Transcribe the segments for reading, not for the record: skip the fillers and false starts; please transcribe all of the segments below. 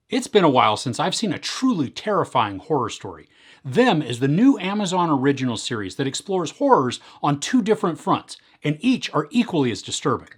It's been a while since I've seen a truly terrifying horror story. Them is the new Amazon original series that explores horrors on two different fronts, and each are equally as disturbing.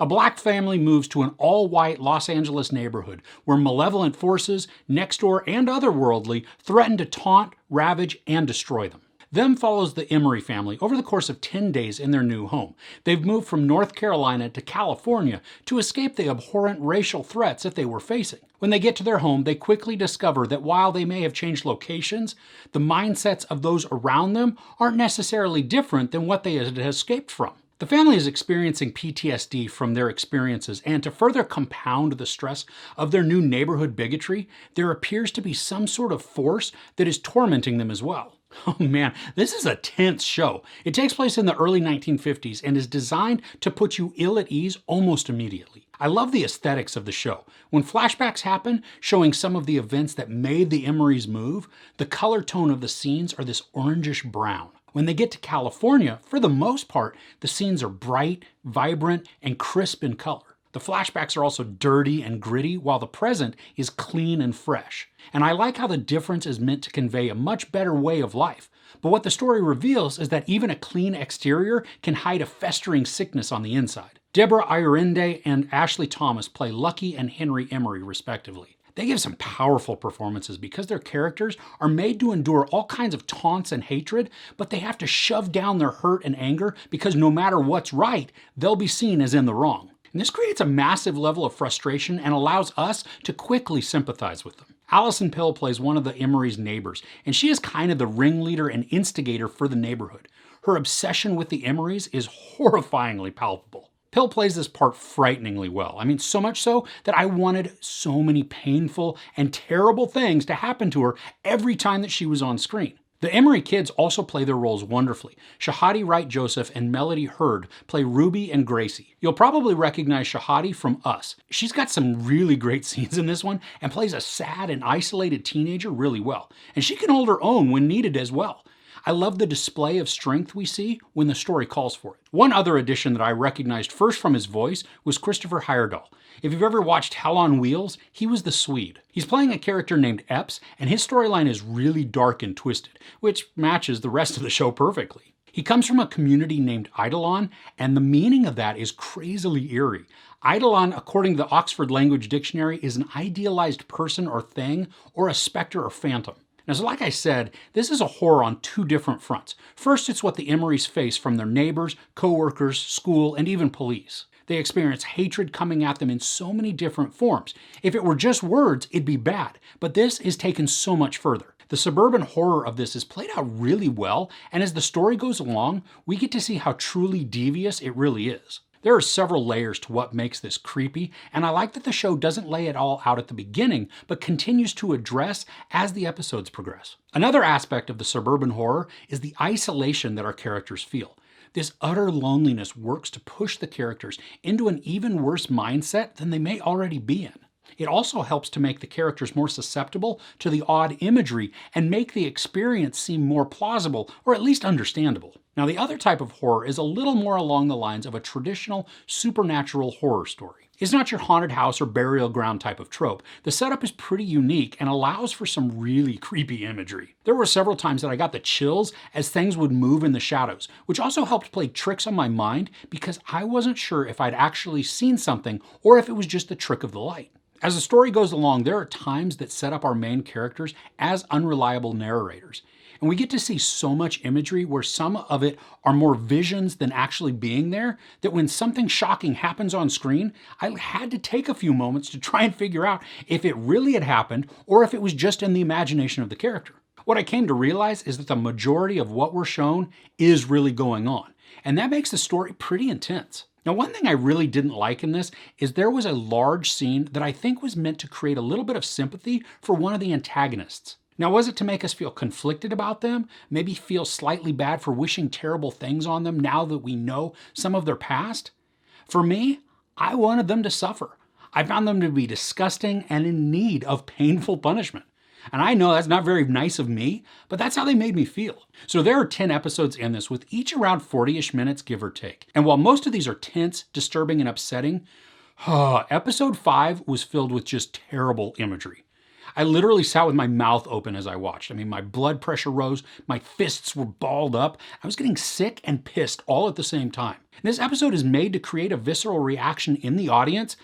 A black family moves to an all-white Los Angeles neighborhood where malevolent forces, next door and otherworldly, threaten to taunt, ravage, and destroy them. Them follows the Emery family over the course of 10 days in their new home. They've moved from North Carolina to California to escape the abhorrent racial threats that they were facing. When they get to their home, they quickly discover that while they may have changed locations, the mindsets of those around them aren't necessarily different than what they had escaped from. The family is experiencing PTSD from their experiences, and to further compound the stress of their new neighborhood bigotry, there appears to be some sort of force that is tormenting them as well. Oh man, this is a tense show. It takes place in the early 1950s and is designed to put you ill at ease almost immediately. I love the aesthetics of the show. When flashbacks happen, showing some of the events that made the Emerys move, the color tone of the scenes are this orangish brown. When they get to California, for the most part, the scenes are bright, vibrant, and crisp in color. The flashbacks are also dirty and gritty, while the present is clean and fresh. And I like how the difference is meant to convey a much better way of life. But what the story reveals is that even a clean exterior can hide a festering sickness on the inside. Deborah Irinde and Ashley Thomas play Lucky and Henry Emery, respectively. They give some powerful performances because their characters are made to endure all kinds of taunts and hatred, but they have to shove down their hurt and anger because no matter what's right, they'll be seen as in the wrong. And this creates a massive level of frustration and allows us to quickly sympathize with them. Allison Pill plays one of the Emery's neighbors, and she is kind of the ringleader and instigator for the neighborhood. Her obsession with the Emerys is horrifyingly palpable. Pill plays this part frighteningly well. I mean, so much so that I wanted so many painful and terrible things to happen to her every time that she was on screen. The Emery kids also play their roles wonderfully. Shahadi Wright-Joseph and Melody Hurd play Ruby and Gracie. You'll probably recognize Shahadi from Us. She's got some really great scenes in this one and plays a sad and isolated teenager really well. And she can hold her own when needed as well. I love the display of strength we see when the story calls for it. One other addition that I recognized first from his voice was Christopher Heyerdahl. If you've ever watched Hell on Wheels, he was the Swede. He's playing a character named Epps, and his storyline is really dark and twisted, which matches the rest of the show perfectly. He comes from a community named Eidolon, and the meaning of that is crazily eerie. Eidolon, according to the Oxford Language Dictionary, is an idealized person or thing, or a specter or phantom. Now, so like I said, this is a horror on two different fronts. First, it's what the Emerys face from their neighbors, co-workers, school, and even police. They experience hatred coming at them in so many different forms. If it were just words, it'd be bad, but this is taken so much further. The suburban horror of this is played out really well, and as the story goes along, we get to see how truly devious it really is. There are several layers to what makes this creepy, and I like that the show doesn't lay it all out at the beginning, but continues to address as the episodes progress. Another aspect of the suburban horror is the isolation that our characters feel. This utter loneliness works to push the characters into an even worse mindset than they may already be in. It also helps to make the characters more susceptible to the odd imagery and make the experience seem more plausible or at least understandable. Now, the other type of horror is a little more along the lines of a traditional supernatural horror story. It's not your haunted house or burial ground type of trope. The setup is pretty unique and allows for some really creepy imagery. There were several times that I got the chills as things would move in the shadows, which also helped play tricks on my mind because I wasn't sure if I'd actually seen something or if it was just the trick of the light. As the story goes along, there are times that set up our main characters as unreliable narrators. And we get to see so much imagery where some of it are more visions than actually being there, that when something shocking happens on screen, I had to take a few moments to try and figure out if it really had happened or if it was just in the imagination of the character. What I came to realize is that the majority of what we're shown is really going on, and that makes the story pretty intense. Now, one thing I really didn't like in this is there was a large scene that I think was meant to create a little bit of sympathy for one of the antagonists. Now, was it to make us feel conflicted about them? Maybe feel slightly bad for wishing terrible things on them now that we know some of their past? For me, I wanted them to suffer. I found them to be disgusting and in need of painful punishment. And I know that's not very nice of me, but that's how they made me feel. So there are 10 episodes in this, with each around 40-ish minutes, give or take. And while most of these are tense, disturbing, and upsetting, episode 5 was filled with just terrible imagery. I literally sat with my mouth open as I watched. I mean, my blood pressure rose, my fists were balled up. I was getting sick and pissed all at the same time. And this episode is made to create a visceral reaction in the audience.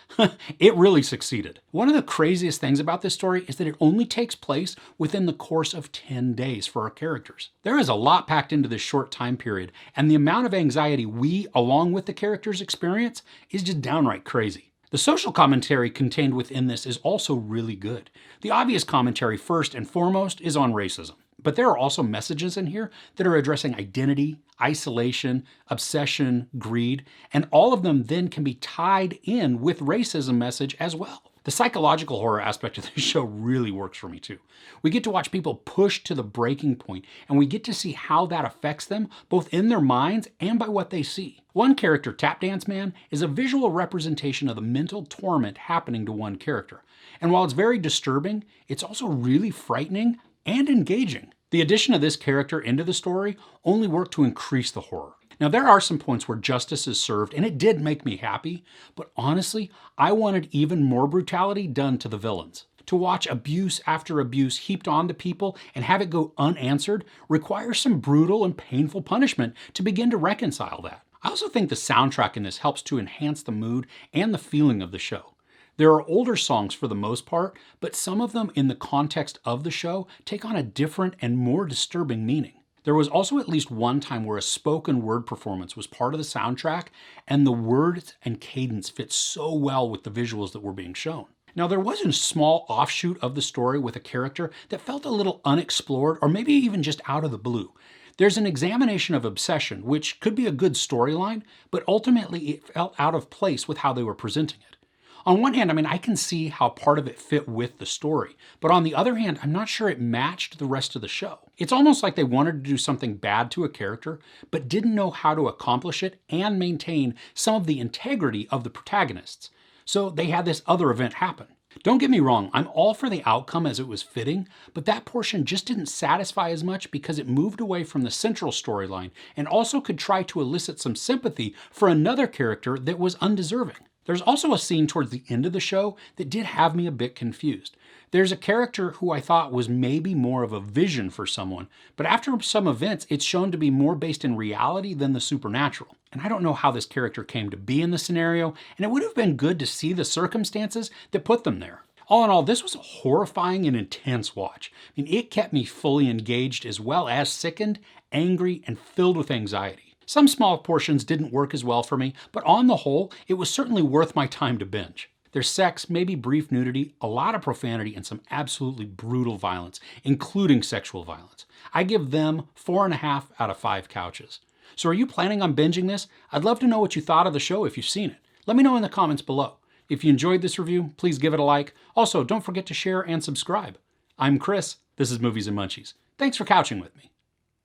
It really succeeded. One of the craziest things about this story is that it only takes place within the course of 10 days for our characters. There is a lot packed into this short time period, and the amount of anxiety we, along with the characters, experience is just downright crazy. The social commentary contained within this is also really good. The obvious commentary, first and foremost, is on racism. But there are also messages in here that are addressing identity, isolation, obsession, greed, and all of them then can be tied in with racism message as well. The psychological horror aspect of this show really works for me too. We get to watch people push to the breaking point, and we get to see how that affects them, both in their minds and by what they see. One character, Tap Dance Man, is a visual representation of the mental torment happening to one character. And while it's very disturbing, it's also really frightening and engaging. The addition of this character into the story only worked to increase the horror. Now, there are some points where justice is served, and it did make me happy, but honestly, I wanted even more brutality done to the villains. To watch abuse after abuse heaped onto people and have it go unanswered requires some brutal and painful punishment to begin to reconcile that. I also think the soundtrack in this helps to enhance the mood and the feeling of the show. There are older songs for the most part, but some of them in the context of the show take on a different and more disturbing meaning. There was also at least one time where a spoken word performance was part of the soundtrack, and the words and cadence fit so well with the visuals that were being shown. Now, there was a small offshoot of the story with a character that felt a little unexplored, or maybe even just out of the blue. There's an examination of obsession, which could be a good storyline, but ultimately it felt out of place with how they were presenting it. On one hand, I can see how part of it fit with the story, but on the other hand, I'm not sure it matched the rest of the show. It's almost like they wanted to do something bad to a character, but didn't know how to accomplish it and maintain some of the integrity of the protagonists. So they had this other event happen. Don't get me wrong, I'm all for the outcome as it was fitting, but that portion just didn't satisfy as much because it moved away from the central storyline and also could try to elicit some sympathy for another character that was undeserving. There's also a scene towards the end of the show that did have me a bit confused. There's a character who I thought was maybe more of a vision for someone, but after some events, it's shown to be more based in reality than the supernatural. And I don't know how this character came to be in the scenario, and it would have been good to see the circumstances that put them there. All in all, this was a horrifying and intense watch. It kept me fully engaged as well as sickened, angry, and filled with anxiety. Some small portions didn't work as well for me, but on the whole, it was certainly worth my time to binge. There's sex, maybe brief nudity, a lot of profanity, and some absolutely brutal violence, including sexual violence. I give them 4.5 out of 5 couches. So are you planning on binging this? I'd love to know what you thought of the show if you've seen it. Let me know in the comments below. If you enjoyed this review, please give it a like. Also, don't forget to share and subscribe. I'm Chris. This is Movies and Munchies. Thanks for couching with me.